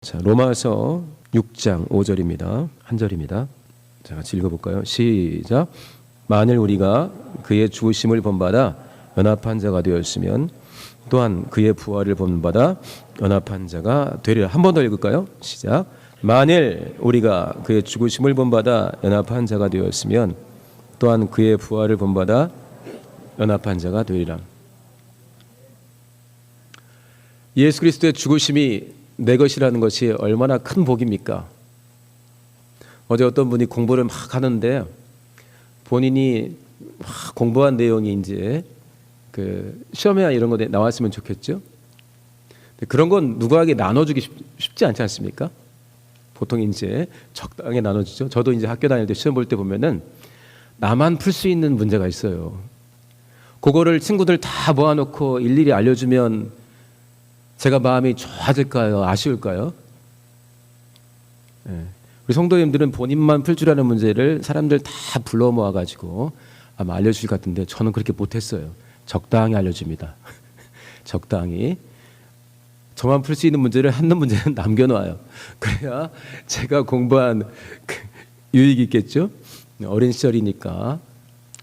자, 로마서 6장 5절입니다. 한 절입니다. 자, 같이 읽어볼까요? 시작. 만일 우리가 그의 죽으심을 본받아 연합한 자가 되었으면 또한 그의 부활을 본받아 연합한 자가 되리라. 한 번 더 읽을까요? 시작. 만일 우리가 그의 죽으심을 본받아 연합한 자가 되었으면 또한 그의 부활을 본받아 연합한 자가 되리라. 예수 그리스도의 죽으심이 내 것이라는 것이 얼마나 큰 복입니까? 어제 어떤 분이 공부를 막 하는데 본인이 막 공부한 내용이 이제 그 시험이나 이런 거 나왔으면 좋겠죠. 그런 건 누구에게 나눠주기 쉽지 않지 않습니까? 보통 이제 적당히 나눠주죠. 저도 이제 학교 다닐 때 시험 볼 때 보면은 나만 풀 수 있는 문제가 있어요. 그거를 친구들 다 모아놓고 일일이 알려주면 제가 마음이 좋아질까요? 아쉬울까요? 네. 우리 성도님들은 본인만 풀 줄 아는 문제를 사람들 다 불러 모아가지고 아마 알려줄 것 같은데 저는 그렇게 못했어요. 적당히 알려줍니다. 적당히. 저만 풀 수 있는 문제를 한 문제는 남겨놔요. 그래야 제가 공부한 유익이 있겠죠? 어린 시절이니까.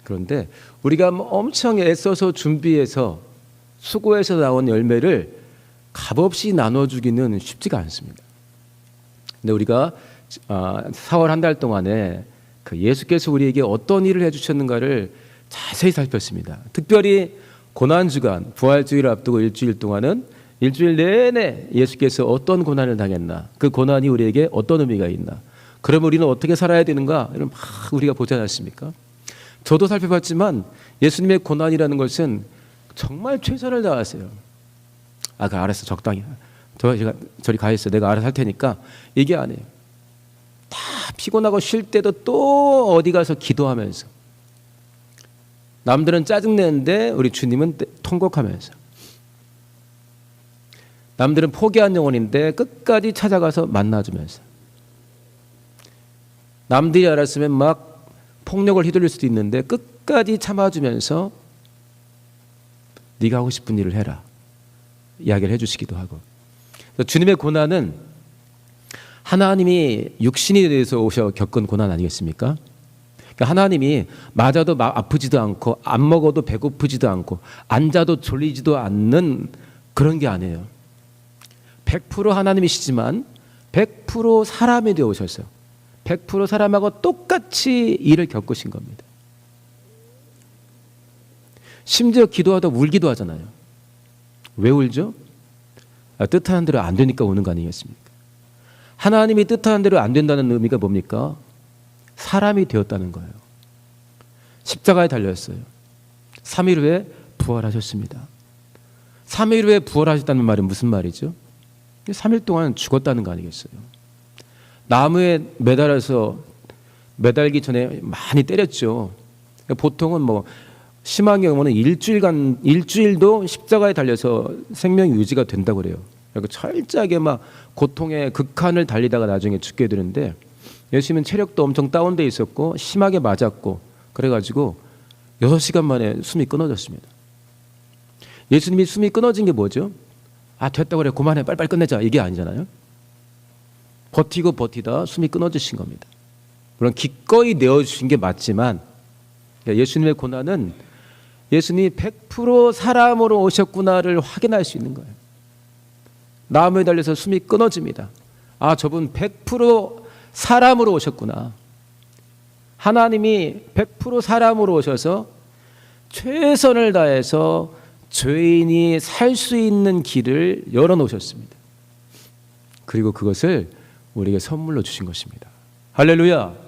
그런데 우리가 엄청 애써서 준비해서 수고해서 나온 열매를 값없이 나눠주기는 쉽지가 않습니다. 근데 우리가 4월 한 달 동안에 그 예수께서 우리에게 어떤 일을 해주셨는가를 자세히 살폈습니다. 특별히 고난주간, 부활주의를 앞두고 일주일 동안은 일주일 내내 예수께서 어떤 고난을 당했나, 그 고난이 우리에게 어떤 의미가 있나, 그럼 우리는 어떻게 살아야 되는가, 이런 막 우리가 보지 않았습니까? 저도 살펴봤지만 예수님의 고난이라는 것은 정말 최선을 다하세요. 알았어, 적당히. 저리 가 있어. 내가 알아서 할 테니까 얘기 안 해요. 다 피곤하고 쉴 때도 또 어디 가서 기도하면서. 남들은 짜증내는데 우리 주님은 통곡하면서. 남들은 포기한 영혼인데 끝까지 찾아가서 만나주면서. 남들이 알았으면 막 폭력을 휘둘릴 수도 있는데 끝까지 참아주면서 네가 하고 싶은 일을 해라. 이야기를 해주시기도 하고. 주님의 고난은 하나님이 육신이 되어서 오셔 겪은 고난 아니겠습니까? 그러니까 하나님이 맞아도 아프지도 않고 안 먹어도 배고프지도 않고 앉아도 졸리지도 않는 그런 게 아니에요. 100% 하나님이시지만 100% 사람이 되어 오셨어요. 100% 사람하고 똑같이 일을 겪으신 겁니다. 심지어 기도하다 울기도 하잖아요. 왜 울죠? 뜻하는 대로 안 되니까 우는 거 아니겠습니까? 하나님이 뜻하는 대로 안 된다는 의미가 뭡니까? 사람이 되었다는 거예요. 십자가에 달렸어요. 3일 후에 부활하셨습니다. 3일 후에 부활하셨다는 말은 무슨 말이죠? 3일 동안 죽었다는 거 아니겠어요? 나무에 매달기 전에 많이 때렸죠. 보통은 심한 경우는 일주일도 십자가에 달려서 생명이 유지가 된다고 그래요. 그러니까 철저하게 막 고통의 극한을 달리다가 나중에 죽게 되는데 예수님은 체력도 엄청 다운돼 있었고 심하게 맞았고 그래가지고 6시간 만에 숨이 끊어졌습니다. 예수님이 숨이 끊어진 게 뭐죠? 됐다고 그래, 그만해, 빨리빨리 끝내자, 이게 아니잖아요. 버티고 버티다 숨이 끊어지신 겁니다. 물론 기꺼이 내어주신 게 맞지만 예수님의 고난은 예수님이 100% 사람으로 오셨구나를 확인할 수 있는 거예요. 나무에 달려서 숨이 끊어집니다. 저분 100% 사람으로 오셨구나. 하나님이 100% 사람으로 오셔서 최선을 다해서 죄인이 살 수 있는 길을 열어놓으셨습니다. 그리고 그것을 우리에게 선물로 주신 것입니다. 할렐루야.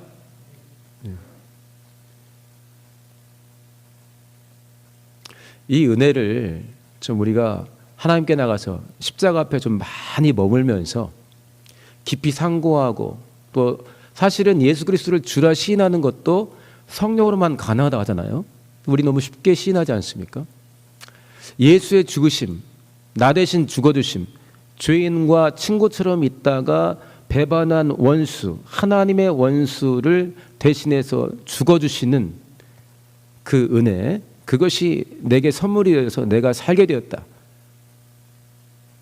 이 은혜를 좀 우리가 하나님께 나가서 십자가 앞에 좀 많이 머물면서 깊이 상고하고, 또 사실은 예수 그리스도를 주라 시인하는 것도 성령으로만 가능하다고 하잖아요. 우리 너무 쉽게 시인하지 않습니까? 예수의 죽으심, 나 대신 죽어주심, 죄인과 친구처럼 있다가 배반한 원수, 하나님의 원수를 대신해서 죽어주시는 그 은혜, 그것이 내게 선물이 되어서 내가 살게 되었다.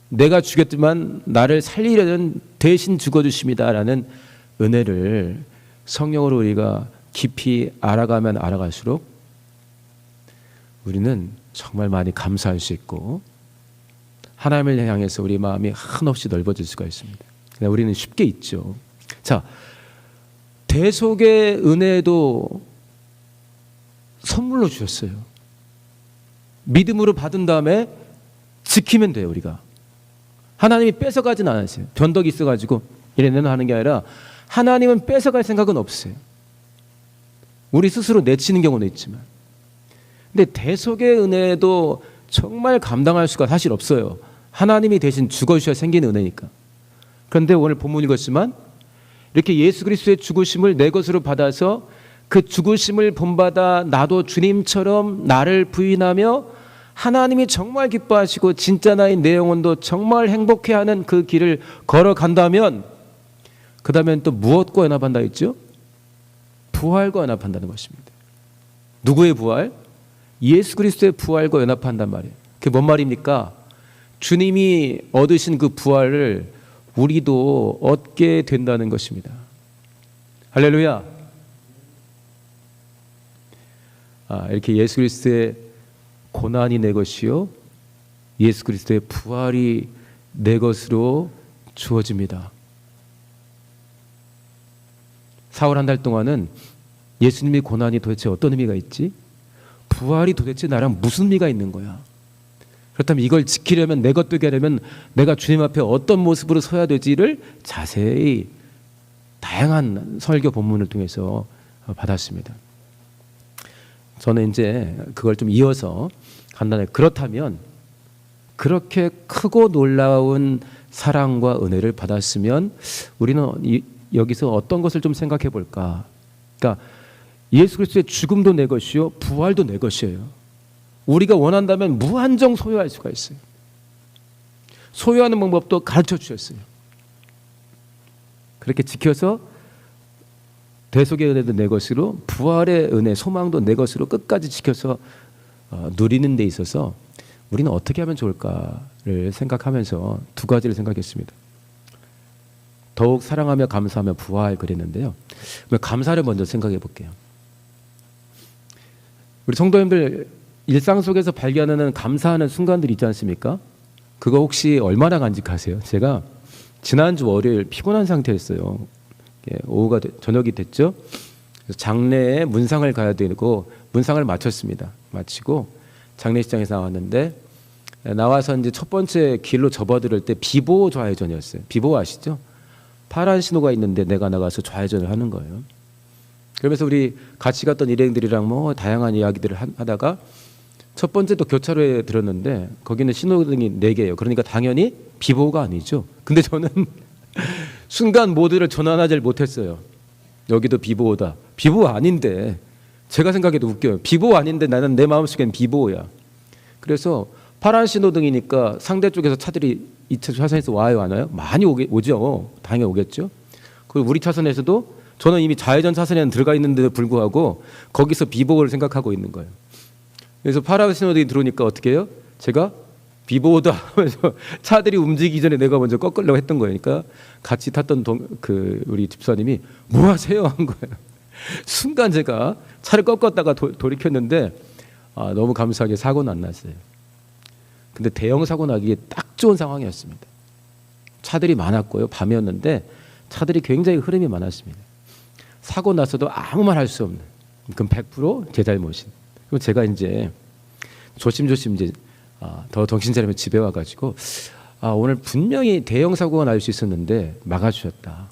내가 죽였지만 나를 살리려는 대신 죽어주십니다라는 은혜를 성령으로 우리가 깊이 알아가면 알아갈수록 우리는 정말 많이 감사할 수 있고 하나님을 향해서 우리 마음이 한없이 넓어질 수가 있습니다. 그냥 우리는 쉽게 잊죠. 자, 대속의 은혜도 선물로 주셨어요. 믿음으로 받은 다음에 지키면 돼요. 우리가 하나님이 뺏어가진 않으세요. 변덕이 있어가지고 이래내는 하는 게 아니라 하나님은 뺏어갈 생각은 없어요. 우리 스스로 내치는 경우는 있지만, 근데 대속의 은혜도 정말 감당할 수가 사실 없어요. 하나님이 대신 죽어주셔야 생기는 은혜니까. 그런데 오늘 본문 읽었지만 이렇게 예수 그리스도의 죽으심을 내 것으로 받아서 그 죽으심을 본받아 나도 주님처럼 나를 부인하며 하나님이 정말 기뻐하시고 진짜 나인 내 영혼도 정말 행복해하는 그 길을 걸어간다면 그 다음엔 또 무엇과 연합한다 했죠? 부활과 연합한다는 것입니다. 누구의 부활? 예수 그리스도의 부활과 연합한단 말이에요. 그게 뭔 말입니까? 주님이 얻으신 그 부활을 우리도 얻게 된다는 것입니다. 할렐루야. 이렇게 예수 그리스도의 고난이 내 것이요 예수 그리스도의 부활이 내 것으로 주어집니다. 4월 한 달 동안은 예수님의 고난이 도대체 어떤 의미가 있지? 부활이 도대체 나랑 무슨 의미가 있는 거야? 그렇다면 이걸 지키려면, 내 것 되게 하려면 내가 주님 앞에 어떤 모습으로 서야 되지를 자세히 다양한 설교 본문을 통해서 받았습니다. 저는 이제 그걸 좀 이어서 간단하게, 그렇다면 그렇게 크고 놀라운 사랑과 은혜를 받았으면 우리는 여기서 어떤 것을 좀 생각해 볼까? 그러니까 예수 그리스도의 죽음도 내 것이요 부활도 내 것이에요. 우리가 원한다면 무한정 소유할 수가 있어요. 소유하는 방법도 가르쳐 주셨어요. 그렇게 지켜서 대속의 은혜도 내 것으로, 부활의 은혜, 소망도 내 것으로 끝까지 지켜서 누리는 데 있어서 우리는 어떻게 하면 좋을까를 생각하면서 두 가지를 생각했습니다. 더욱 사랑하며 감사하며 부활 그랬는데요. 감사를 먼저 생각해 볼게요. 우리 성도님들 일상 속에서 발견하는 감사하는 순간들이 있지 않습니까? 그거 혹시 얼마나 간직하세요? 제가 지난주 월요일 피곤한 상태였어요. 오후가 저녁이 됐죠. 그래서 장례에 문상을 가야 되고 문상을 마쳤습니다. 마치고 장례식장에서 나왔는데, 나와서 이제 첫 번째 길로 접어들을 때 비보호 좌회전이었어요. 비보호 아시죠? 파란 신호가 있는데 내가 나가서 좌회전을 하는 거예요. 그러면서 우리 같이 갔던 일행들이랑 뭐 다양한 이야기들을 하다가 첫 번째 또 교차로에 들었는데 거기는 신호등이 4개예요. 그러니까 당연히 비보호가 아니죠. 근데 저는 순간 모두를 전환하지 못했어요. 여기도 비보호다. 비보호 아닌데, 제가 생각해도 웃겨요. 비보호 아닌데 나는 내 마음속엔 비보호야. 그래서 파란 신호등이니까 상대 쪽에서 차들이 2차 차선에서 와요, 안 와요? 많이 오죠. 당연히 오겠죠. 그리고 우리 차선에서도 저는 이미 좌회전 차선에는 들어가 있는데도 불구하고 거기서 비보호를 생각하고 있는 거예요. 그래서 파란 신호등이 들어오니까 어떻게 해요? 제가 비보호다 하면서 차들이 움직이기 전에 내가 먼저 꺾으려고 했던 거니까 같이 탔던 우리 집사님이 뭐 하세요? 한 거예요. 순간 제가 차를 꺾었다가 돌이켰는데 너무 감사하게 사고는 안 났어요. 근데 대형 사고 나기에 딱 좋은 상황이었습니다. 차들이 많았고요. 밤이었는데 차들이 굉장히 흐름이 많았습니다. 사고 났어도 아무 말 할 수 없는, 그럼 100% 제 잘못인. 그럼 제가 이제 조심조심 이제 더 정신 차리면 집에 와가지고 오늘 분명히 대형 사고가 날 수 있었는데 막아주셨다.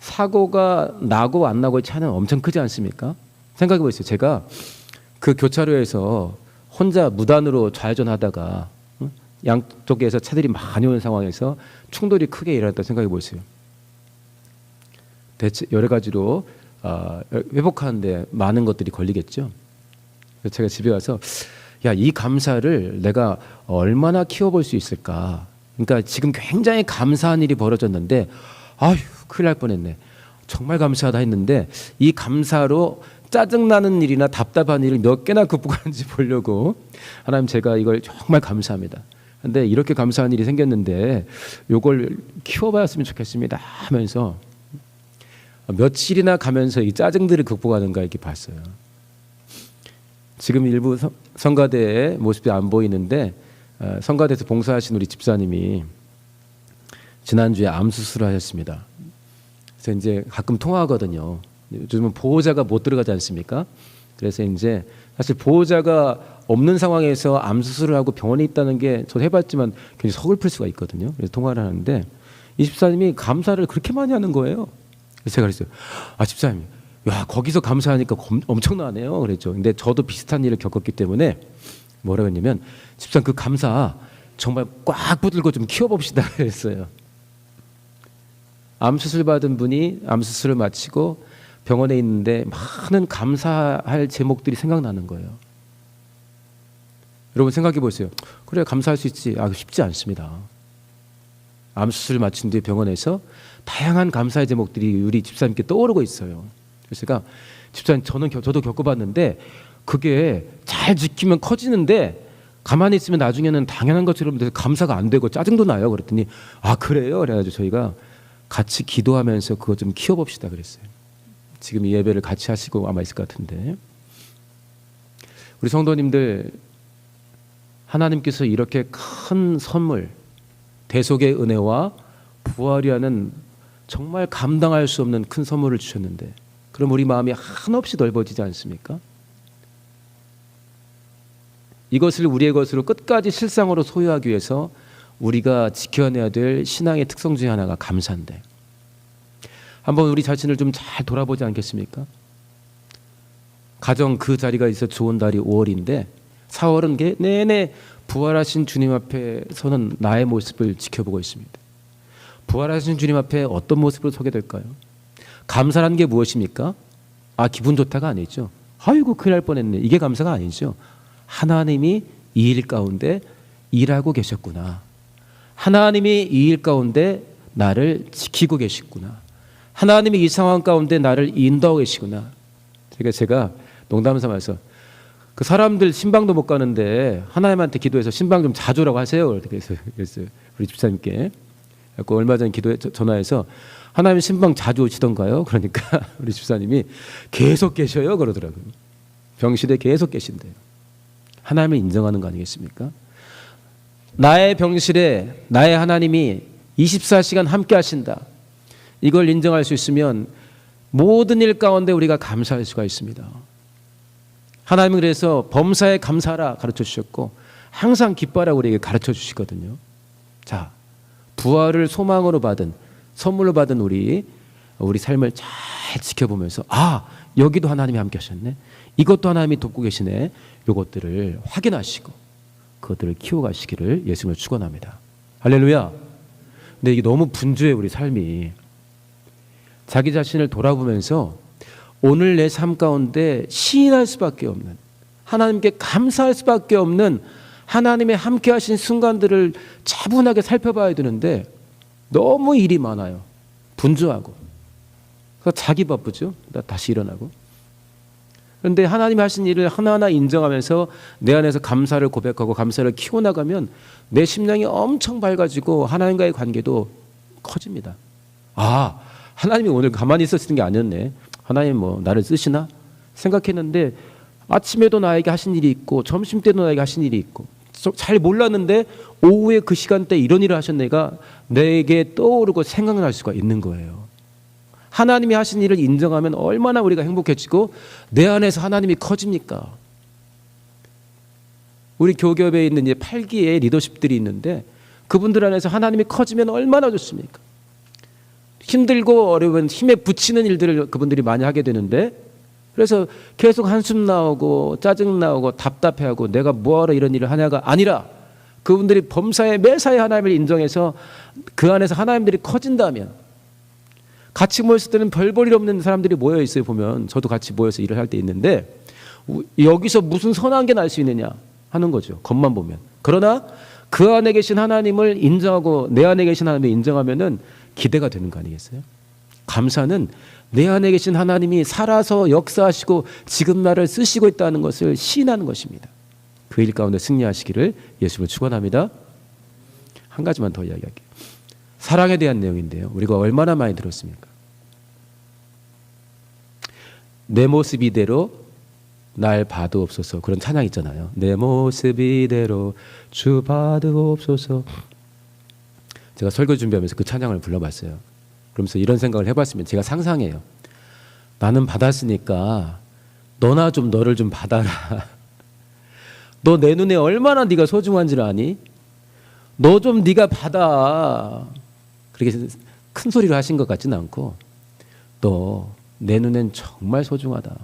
사고가 나고 안 나고의 차는 엄청 크지 않습니까? 생각해 보세요. 제가 그 교차로에서 혼자 무단으로 좌회전하다가 양쪽에서 차들이 많이 오는 상황에서 충돌이 크게 일어났다 생각해 보세요. 대체 여러 가지로 회복하는데 많은 것들이 걸리겠죠. 그래서 제가 집에 와서 이 감사를 내가 얼마나 키워볼 수 있을까. 그러니까 지금 굉장히 감사한 일이 벌어졌는데 큰일 날 뻔했네. 정말 감사하다 했는데 이 감사로 짜증나는 일이나 답답한 일을 몇 개나 극복하는지 보려고, 하나님 제가 이걸 정말 감사합니다. 근데 이렇게 감사한 일이 생겼는데 요걸 키워봤으면 좋겠습니다 하면서 며칠이나 가면서 이 짜증들을 극복하는가 이렇게 봤어요. 지금 일부 성가대의 모습이 안 보이는데 성가대에서 봉사하신 우리 집사님이 지난주에 암 수술을 하셨습니다. 그래서 이제 가끔 통화하거든요. 요즘은 보호자가 못 들어가지 않습니까? 그래서 이제 사실 보호자가 없는 상황에서 암 수술을 하고 병원에 있다는 게 저도 해봤지만 굉장히 서글플 수가 있거든요. 그래서 통화를 하는데 이 집사님이 감사를 그렇게 많이 하는 거예요. 그래서 제가 그랬어요. 아 집사님, 야 거기서 감사하니까 엄청나네요. 그랬죠. 근데 저도 비슷한 일을 겪었기 때문에 뭐라고 했냐면 집사님 그 감사 정말 꽉 붙들고 좀 키워봅시다 그랬어요. 암 수술 받은 분이 암 수술을 마치고 병원에 있는데 많은 감사할 제목들이 생각나는 거예요. 여러분 생각해 보세요. 그래 감사할 수 있지. 쉽지 않습니다. 암 수술을 마친 뒤에 병원에서 다양한 감사의 제목들이 우리 집사님께 떠오르고 있어요. 그래서 제가 집사님 저도 겪어봤는데 그게 잘 지키면 커지는데 가만히 있으면 나중에는 당연한 것처럼 돼서 감사가 안 되고 짜증도 나요. 그랬더니 그래요. 그래가지고 저희가 같이 기도하면서 그거 좀 키워봅시다 그랬어요. 지금 이 예배를 같이 하시고 아마 있을 것 같은데 우리 성도님들 하나님께서 이렇게 큰 선물 대속의 은혜와 부활이라는 정말 감당할 수 없는 큰 선물을 주셨는데 그럼 우리 마음이 한없이 넓어지지 않습니까? 이것을 우리의 것으로 끝까지 실상으로 소유하기 위해서 우리가 지켜내야 될 신앙의 특성 중에 하나가 감사인데 한번 우리 자신을 좀 잘 돌아보지 않겠습니까? 가정 그 자리가 있어 좋은 달이 5월인데 4월은 내내 부활하신 주님 앞에 서는 나의 모습을 지켜보고 있습니다. 부활하신 주님 앞에 어떤 모습으로 서게 될까요? 감사라는 게 무엇입니까? 기분 좋다가 아니죠. 아이고 큰일 날 뻔했네. 이게 감사가 아니죠. 하나님이 이 일 가운데 일하고 계셨구나. 하나님이 이 일 가운데 나를 지키고 계시구나. 하나님이 이 상황 가운데 나를 인도하고 계시구나. 제가 농담 삼아서 그 사람들 신방도 못 가는데 하나님한테 기도해서 신방 좀 자주 오라고 하세요. 그래서 우리 집사님께 얼마 전에 전화해서 하나님 신방 자주 오시던가요? 그러니까 우리 집사님이 계속 계셔요 그러더라고요. 병실에 계속 계신대요. 하나님을 인정하는 거 아니겠습니까? 나의 병실에 나의 하나님이 24시간 함께 하신다. 이걸 인정할 수 있으면 모든 일 가운데 우리가 감사할 수가 있습니다. 하나님은 그래서 범사에 감사하라 가르쳐 주셨고 항상 기뻐하라 우리에게 가르쳐 주시거든요. 자, 부활을 소망으로 받은 선물로 받은 우리 삶을 잘 지켜보면서 여기도 하나님이 함께 하셨네. 이것도 하나님이 돕고 계시네. 이것들을 확인하시고 그것들을 키워가시기를 예수님을 축원합니다. 할렐루야. 근데 이게 너무 분주해 우리 삶이. 자기 자신을 돌아보면서 오늘 내 삶 가운데 시인할 수밖에 없는 하나님께 감사할 수밖에 없는 하나님의 함께 하신 순간들을 차분하게 살펴봐야 되는데 너무 일이 많아요. 분주하고. 그래서 자기 바쁘죠. 다시 일어나고. 그런데 하나님이 하신 일을 하나하나 인정하면서 내 안에서 감사를 고백하고 감사를 키워나가면 내 심령이 엄청 밝아지고 하나님과의 관계도 커집니다. 하나님이 오늘 가만히 있으시는 게 아니었네. 하나님 나를 쓰시나? 생각했는데 아침에도 나에게 하신 일이 있고 점심 때도 나에게 하신 일이 있고 잘 몰랐는데 오후에 그 시간대에 이런 일을 하셨네가 내게 떠오르고 생각날 수가 있는 거예요. 하나님이 하신 일을 인정하면 얼마나 우리가 행복해지고 내 안에서 하나님이 커집니까? 우리 교ገብ에 있는 이제 8기의 리더십들이 있는데 그분들 안에서 하나님이 커지면 얼마나 좋습니까? 힘들고 어려운 힘에 부치는 일들을 그분들이 많이 하게 되는데 그래서 계속 한숨 나오고 짜증 나오고 답답해하고 내가 뭐하러 이런 일을 하냐가 아니라 그분들이 범사에 매사에 하나님을 인정해서 그 안에서 하나님들이 커진다면 같이 모였을 때는 별 볼 일 없는 사람들이 모여 있어요. 보면 저도 같이 모여서 일을 할 때 있는데 여기서 무슨 선한 게 날 수 있느냐 하는 거죠. 겉만 보면. 그러나 그 안에 계신 하나님을 인정하고 내 안에 계신 하나님을 인정하면은 기대가 되는 거 아니겠어요? 감사는 내 안에 계신 하나님이 살아서 역사하시고 지금 나를 쓰시고 있다는 것을 시인하는 것입니다. 그 일 가운데 승리하시기를 예수님을 축원합니다. 한 가지만 더 이야기할게요. 사랑에 대한 내용인데요. 우리가 얼마나 많이 들었습니까? 내 모습 이대로 날 봐두옵소서. 그런 찬양 있잖아요. 내 모습 이대로 주 봐두옵소서. 제가 설교 준비하면서 그 찬양을 불러봤어요. 그러면서 이런 생각을 해봤으면 제가 상상해요. 나는 받았으니까 너나 좀 너를 좀 받아라. 너 내 눈에 얼마나 네가 소중한지를 아니? 너 좀 네가 받아. 그렇게 큰 소리로 하신 것 같지는 않고 너 내 눈엔 정말 소중하다.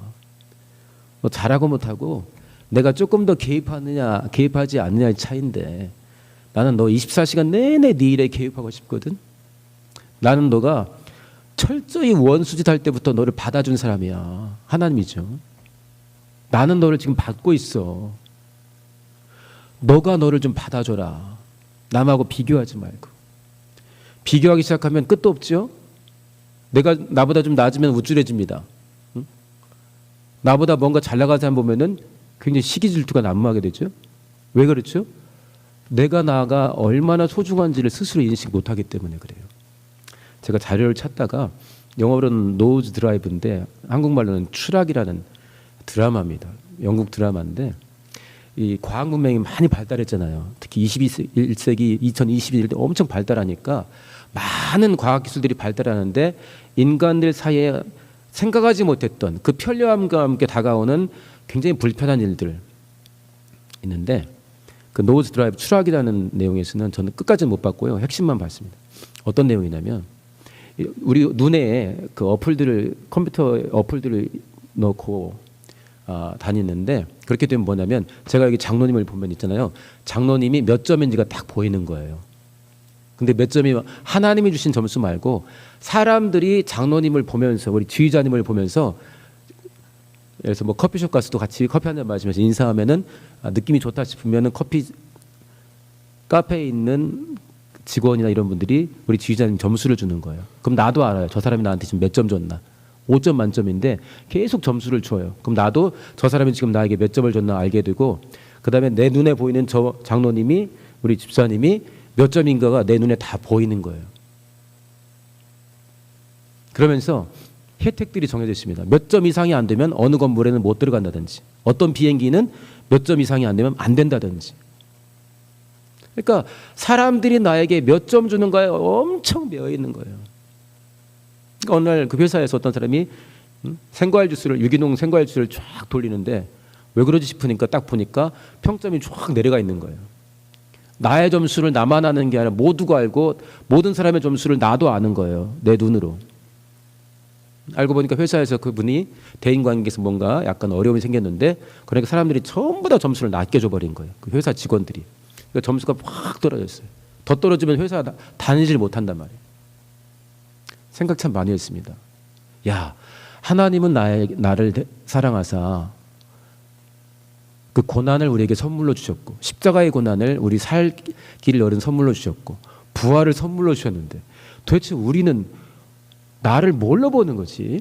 너 잘하고 못하고 내가 조금 더 개입하느냐 개입하지 않느냐의 차이인데 나는 너 24시간 내내 네 일에 개입하고 싶거든. 나는 너가 철저히 원수짓 할 때부터 너를 받아준 사람이야. 하나님이죠. 나는 너를 지금 받고 있어. 너가 너를 좀 받아줘라. 남하고 비교하지 말고. 비교하기 시작하면 끝도 없죠. 내가 나보다 좀 낮으면 우쭐해집니다. 응? 나보다 뭔가 잘 나가는 사람 보면은 굉장히 시기 질투가 난무하게 되죠. 왜 그렇죠? 내가 나가 얼마나 소중한지를 스스로 인식 못하기 때문에 그래요. 제가 자료를 찾다가 영어로는 노즈 드라이브인데 한국말로는 추락이라는 드라마입니다. 영국 드라마인데 이 과학 문명이 많이 발달했잖아요. 특히 21세기 2021년 엄청 발달하니까 많은 과학 기술들이 발달하는데 인간들 사이에 생각하지 못했던 그 편리함과 함께 다가오는 굉장히 불편한 일들 있는데 그 노즈 드라이브 추락이라는 내용에서는 저는 끝까지는 못 봤고요. 핵심만 봤습니다. 어떤 내용이냐면 우리 눈에 그 어플들을 컴퓨터 어플들을 넣고 다니는데 그렇게 되면 뭐냐면 제가 여기 장로님을 보면 있잖아요. 장로님이 몇 점인지가 딱 보이는 거예요. 근데 몇 점이 하나님이 주신 점수 말고 사람들이 장로님을 보면서 우리 지휘자님을 보면서 그래서 뭐 커피숍 가서도 같이 커피 한 잔 마시면서 인사하면은 느낌이 좋다 싶으면은 커피 카페에 있는 직원이나 이런 분들이 우리 지휘자님 점수를 주는 거예요. 그럼 나도 알아요. 저 사람이 나한테 지금 몇 점 줬나. 5점 만점인데 계속 점수를 줘요. 그럼 나도 저 사람이 지금 나에게 몇 점을 줬나 알게 되고 그다음에 내 눈에 보이는 저 장로님이 우리 집사님이 몇 점인가가 내 눈에 다 보이는 거예요. 그러면서 혜택들이 정해져 있습니다. 몇 점 이상이 안 되면 어느 건물에는 못 들어간다든지 어떤 비행기는 몇 점 이상이 안 되면 안 된다든지. 그러니까 사람들이 나에게 몇 점 주는 거에 엄청 매여 있는 거예요. 그러니까 어느 날 그 회사에서 어떤 사람이 생과일 주스를 유기농 생과일 주스를 쫙 돌리는데 왜 그러지 싶으니까 딱 보니까 평점이 쫙 내려가 있는 거예요. 나의 점수를 나만 아는 게 아니라 모두가 알고 모든 사람의 점수를 나도 아는 거예요. 내 눈으로. 알고 보니까 회사에서 그분이 대인관계에서 뭔가 약간 어려움이 생겼는데 그러니까 사람들이 전부 다 점수를 낮게 줘버린 거예요. 그 회사 직원들이. 그러니까 점수가 확 떨어졌어요. 더 떨어지면 회사 다니질 못한단 말이에요. 생각 참 많이 했습니다. 야, 하나님은 나를 사랑하사 그 고난을 우리에게 선물로 주셨고 십자가의 고난을 우리 살 길을 열은 선물로 주셨고 부활을 선물로 주셨는데 도대체 우리는 나를 뭘로 보는 거지?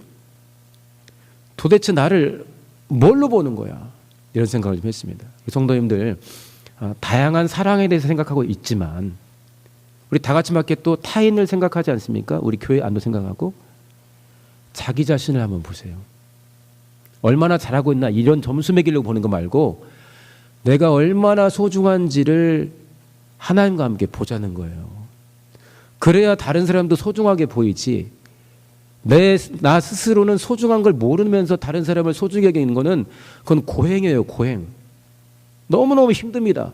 도대체 나를 뭘로 보는 거야? 이런 생각을 좀 했습니다. 성도님들 다양한 사랑에 대해서 생각하고 있지만 우리 다 같이 맞게 또 타인을 생각하지 않습니까? 우리 교회 안도 생각하고 자기 자신을 한번 보세요. 얼마나 잘하고 있나 이런 점수 매기려고 보는 거 말고 내가 얼마나 소중한지를 하나님과 함께 보자는 거예요. 그래야 다른 사람도 소중하게 보이지 나 스스로는 소중한 걸 모르면서 다른 사람을 소중하게 여기는 거는 그건 고행이에요. 고행. 너무너무 힘듭니다.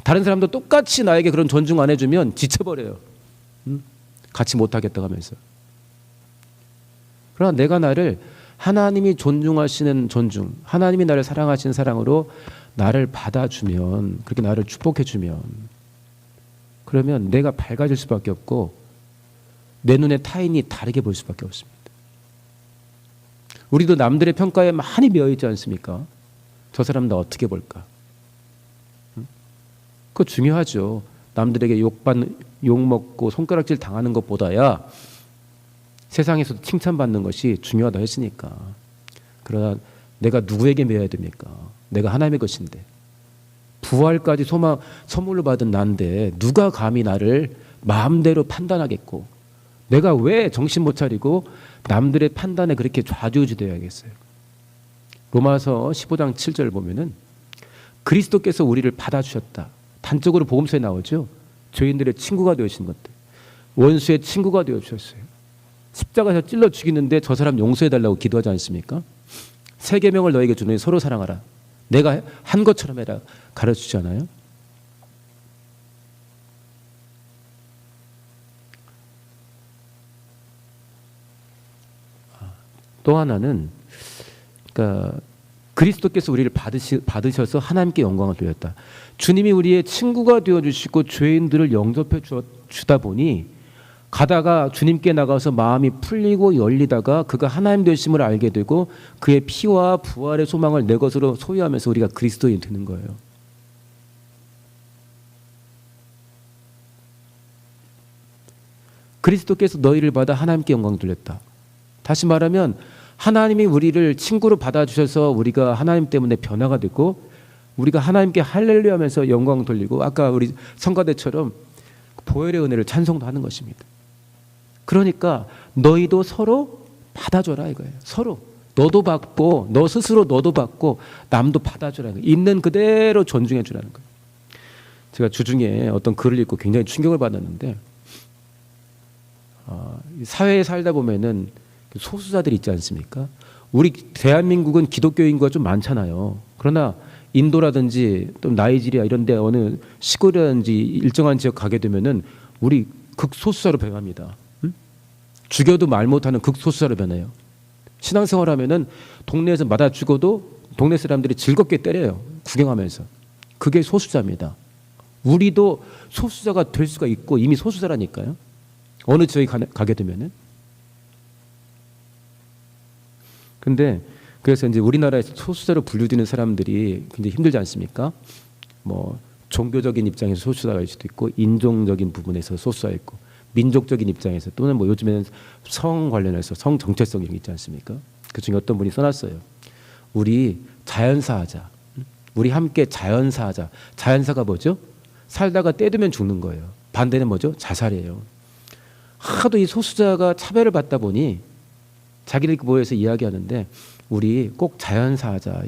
다른 사람도 똑같이 나에게 그런 존중 안 해주면 지쳐버려요. 같이 못하겠다고 하면서. 그러나 내가 나를 하나님이 존중하시는 존중, 하나님이 나를 사랑하시는 사랑으로 나를 받아주면, 그렇게 나를 축복해주면, 그러면 내가 밝아질 수밖에 없고 내 눈에 타인이 다르게 보일 수밖에 없습니다. 우리도 남들의 평가에 많이 매여있지 않습니까? 저 사람 나 어떻게 볼까? 그거 중요하죠. 남들에게 욕먹고 손가락질 당하는 것보다야 세상에서도 칭찬받는 것이 중요하다 했으니까. 그러나 내가 누구에게 매여야 됩니까? 내가 하나님의 것인데 부활까지 선물로 받은 난데 누가 감히 나를 마음대로 판단하겠고, 내가 왜 정신 못 차리고 남들의 판단에 그렇게 좌지우지되어야겠어요. 로마서 15장 7절 보면은 그리스도께서 우리를 받아주셨다. 단적으로 복음서에 나오죠. 죄인들의 친구가 되어주신 것들, 원수의 친구가 되어주셨어요. 십자가에서 찔러 죽이는데 저 사람 용서해달라고 기도하지 않습니까? 세 계명을 너에게 주노니 서로 사랑하라. 내가 한 것처럼 해라. 가르치잖아요. 또 하나는, 그러니까 그리스도께서 우리를 받으셔서 하나님께 영광을 돌렸다. 주님이 우리의 친구가 되어주시고 죄인들을 영접해 주다 보니 가다가 주님께 나가서 마음이 풀리고 열리다가 그가 하나님 되심을 알게 되고 그의 피와 부활의 소망을 내 것으로 소유하면서 우리가 그리스도인이 되는 거예요. 그리스도께서 너희를 받아 하나님께 영광 돌렸다. 다시 말하면 하나님이 우리를 친구로 받아주셔서 우리가 하나님 때문에 변화가 됐고 우리가 하나님께 할렐루야 하면서 영광 돌리고 아까 우리 성가대처럼 보혈의 은혜를 찬송도 하는 것입니다. 그러니까 너희도 서로 받아줘라 이거예요. 서로 너도 받고 너 스스로 너도 받고 남도 받아주라는 거예요. 있는 그대로 존중해 주라는 거예요. 제가 주중에 어떤 글을 읽고 굉장히 충격을 받았는데 사회에 살다 보면은 소수자들이 있지 않습니까? 우리 대한민국은 기독교 인구가 좀 많잖아요. 그러나 인도라든지 또 나이지리아 이런 데 어느 시골이라든지 일정한 지역 가게 되면은 우리 극소수자로 변합니다. 죽여도 말 못하는 극소수자로 변해요. 신앙생활 하면은 동네에서 맞아 죽어도 동네 사람들이 즐겁게 때려요. 구경하면서. 그게 소수자입니다. 우리도 소수자가 될 수가 있고 이미 소수자라니까요. 어느 지역에 가게 되면은. 근데 그래서 이제 우리나라에서 소수자로 분류되는 사람들이 굉장히 힘들지 않습니까? 뭐 종교적인 입장에서 소수자가 일 수도 있고 인종적인 부분에서 소수자가 있고 민족적인 입장에서 또는 뭐 요즘에는 성 관련해서 성 정체성 이런 게 있지 않습니까? 그중에 어떤 분이 써놨어요. 우리 자연사하자. 우리 함께 자연사하자. 자연사가 뭐죠? 살다가 떼두면 죽는 거예요. 반대는 뭐죠? 자살이에요. 하도 이 소수자가 차별을 받다 보니 자기들 모여서 이야기하는데 우리 꼭 자연사하자.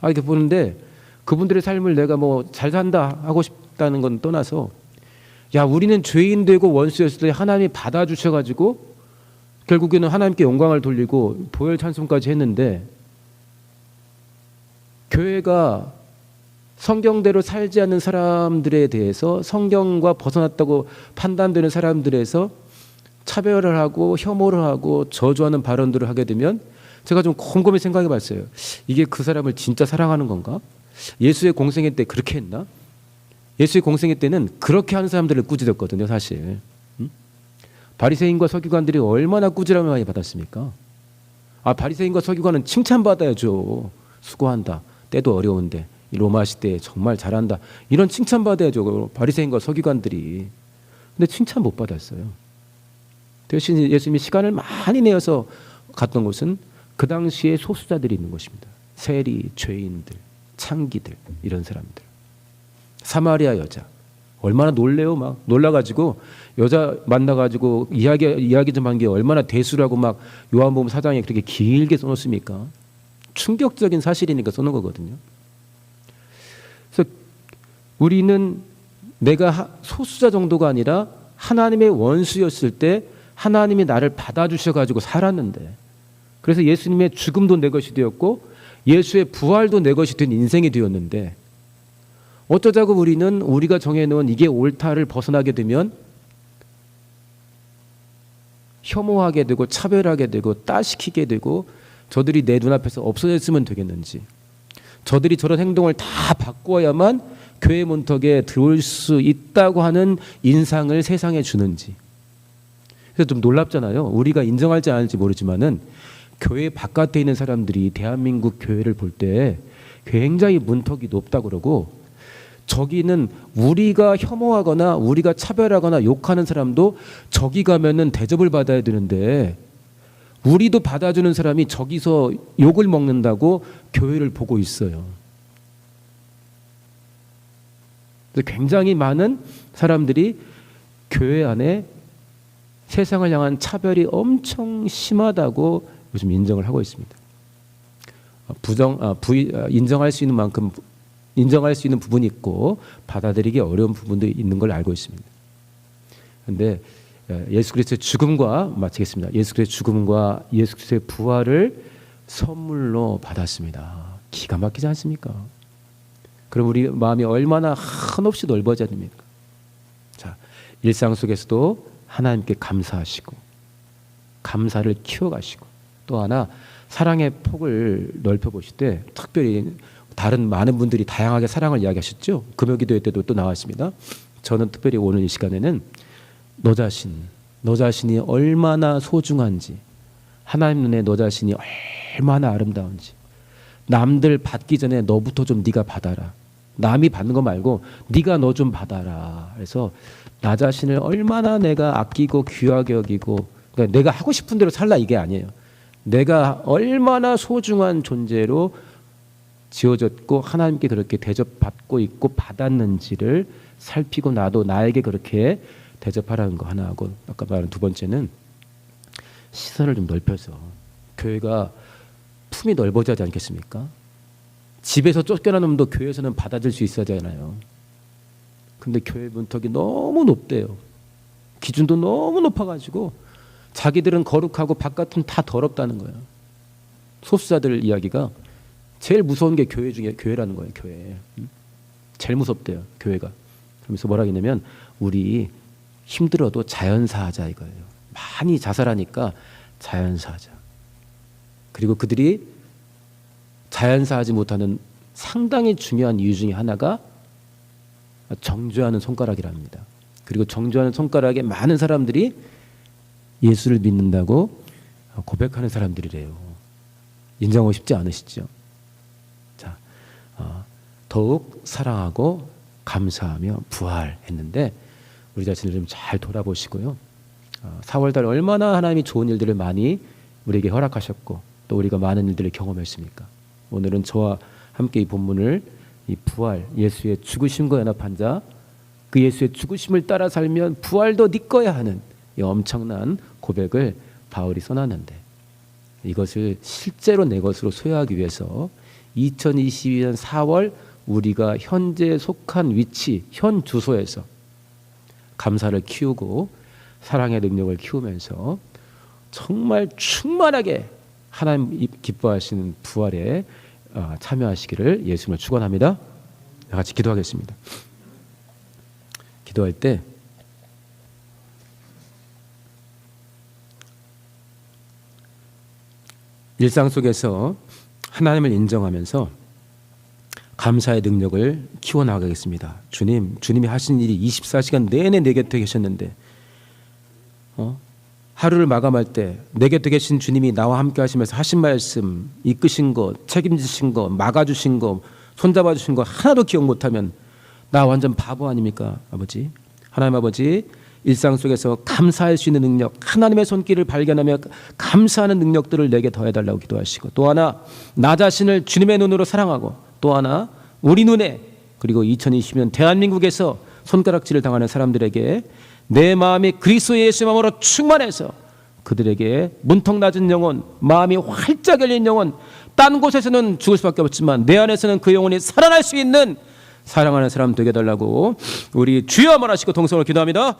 이렇게 보는데 그분들의 삶을 내가 뭐 잘 산다 하고 싶다는 건 떠나서 야 우리는 죄인 되고 원수였을 때 하나님이 받아주셔가지고 결국에는 하나님께 영광을 돌리고 보혈 찬송까지 했는데 교회가 성경대로 살지 않는 사람들에 대해서 성경과 벗어났다고 판단되는 사람들에서 차별을 하고 혐오를 하고 저주하는 발언들을 하게 되면 제가 좀 곰곰이 생각해 봤어요. 이게 그 사람을 진짜 사랑하는 건가? 예수의 공생애 때 그렇게 했나? 예수의 공생애 때는 그렇게 하는 사람들을 꾸짖었거든요, 사실. 바리새인과 서기관들이 얼마나 꾸지람을 많이 받았습니까? 바리새인과 서기관은 칭찬받아야죠. 수고한다. 때도 어려운데 이 로마 시대에 정말 잘한다. 이런 칭찬받아야죠. 바리새인과 서기관들이. 근데 칭찬 못 받았어요. 대신 예수님이 시간을 많이 내어서 갔던 곳은 그 당시에 소수자들이 있는 곳입니다. 세리, 죄인들, 창기들 이런 사람들. 사마리아 여자 얼마나 놀래요. 막 놀라가지고 여자 만나가지고 이야기 좀 한 게 얼마나 대수라고 막 요한복음 4장에 그렇게 길게 써놓습니까? 충격적인 사실이니까 써놓은 거거든요. 그래서 우리는 내가 소수자 정도가 아니라 하나님의 원수였을 때 하나님이 나를 받아주셔가지고 살았는데 그래서 예수님의 죽음도 내 것이 되었고 예수의 부활도 내 것이 된 인생이 되었는데 어쩌자고 우리는 우리가 정해놓은 이게 옳다를 벗어나게 되면 혐오하게 되고 차별하게 되고 따시키게 되고 저들이 내 눈앞에서 없어졌으면 되겠는지 저들이 저런 행동을 다 바꾸어야만 교회 문턱에 들어올 수 있다고 하는 인상을 세상에 주는지 그래서 좀 놀랍잖아요. 우리가 인정할지 안 할지 모르지만은 교회 바깥에 있는 사람들이 대한민국 교회를 볼 때 굉장히 문턱이 높다 그러고 저기는 우리가 혐오하거나 우리가 차별하거나 욕하는 사람도 저기 가면은 대접을 받아야 되는데 우리도 받아주는 사람이 저기서 욕을 먹는다고 교회를 보고 있어요. 그래서 굉장히 많은 사람들이 교회 안에 세상을 향한 차별이 엄청 심하다고 요즘 인정을 하고 있습니다. 인정할 수 있는 만큼 인정할 수 있는 부분이 있고 받아들이기 어려운 부분도 있는 걸 알고 있습니다. 그런데 예수 그리스도의 죽음과 마치겠습니다. 예수 그리스도의 죽음과 예수 그리스도의 부활을 선물로 받았습니다. 기가 막히지 않습니까? 그럼 우리 마음이 얼마나 한없이 넓어져야 됩니까? 자, 일상 속에서도 하나님께 감사하시고 감사를 키워가시고 또 하나 사랑의 폭을 넓혀보실 때 특별히 다른 많은 분들이 다양하게 사랑을 이야기하셨죠. 금요기도회 때도 또 나왔습니다. 저는 특별히 오늘 이 시간에는 너 자신이 얼마나 소중한지, 하나님 눈에 너 자신이 얼마나 아름다운지, 남들 받기 전에 너부터 좀 네가 받아라. 남이 받는 거 말고 네가 너 좀 받아라. 그래서 나 자신을 얼마나 내가 아끼고 귀하게 여기고, 그러니까 내가 하고 싶은 대로 살라 이게 아니에요. 내가 얼마나 소중한 존재로 지어졌고 하나님께 그렇게 대접받고 있고 받았는지를 살피고 나도 나에게 그렇게 대접하라는 거 하나 하고, 아까 말한 두 번째는 시선을 좀 넓혀서 교회가 품이 넓어져야 하지 않겠습니까? 집에서 쫓겨난 놈도 교회에서는 받아줄 수 있어야 하잖아요. 근데 교회 문턱이 너무 높대요. 기준도 너무 높아가지고 자기들은 거룩하고 바깥은 다 더럽다는 거예요. 소수자들 이야기가 제일 무서운 게 교회 중에 교회라는 거예요. 교회 제일 무섭대요. 교회가. 그러면서 뭐라 했냐면 우리 힘들어도 자연사하자 이거예요. 많이 자살하니까 자연사하자. 그리고 그들이 자연사하지 못하는 상당히 중요한 이유 중에 하나가 정죄하는 손가락이랍니다. 그리고 정죄하는 손가락에 많은 사람들이 예수를 믿는다고 고백하는 사람들이래요. 인정하고 싶지 않으시죠? 자, 더욱 사랑하고 감사하며 부활했는데 우리 자신을 좀 잘 돌아보시고요. 4월달 얼마나 하나님이 좋은 일들을 많이 우리에게 허락하셨고 또 우리가 많은 일들을 경험했습니까? 오늘은 저와 함께 이 본문을 이 부활, 예수의 죽으심과 연합한 자, 그 예수의 죽으심을 따라 살면 부활도 네 거야 하는 이 엄청난 고백을 바울이 써놨는데 이것을 실제로 내 것으로 소유하기 위해서 2022년 4월 우리가 현재 속한 위치, 현 주소에서 감사를 키우고 사랑의 능력을 키우면서 정말 충만하게 하나님 기뻐하시는 부활에 참여하시기를 예수님을 축원합니다. 같이 기도하겠습니다. 기도할 때 일상 속에서 하나님을 인정하면서 감사의 능력을 키워나가겠습니다. 주님이 하신 일이 24시간 내내 내 곁에 계셨는데 하루를 마감할 때 내 곁에 계신 주님이 나와 함께 하시면서 하신 말씀, 이끄신 것, 책임지신 것, 막아주신 것, 손잡아주신 것 하나도 기억 못하면 나 완전 바보 아닙니까? 아버지, 하나님 아버지, 일상 속에서 감사할 수 있는 능력, 하나님의 손길을 발견하며 감사하는 능력들을 내게 더해달라고 기도하시고 또 하나 나 자신을 주님의 눈으로 사랑하고 또 하나 우리 눈에 그리고 2020년 대한민국에서 손가락질을 당하는 사람들에게 내 마음이 그리스도 예수의 마음으로 충만해서 그들에게 문턱 낮은 영혼, 마음이 활짝 열린 영혼, 딴 곳에서는 죽을 수밖에 없지만 내 안에서는 그 영혼이 살아날 수 있는 사랑하는 사람 되게 해달라고 우리 주여 말하시고 동성으로 기도합니다.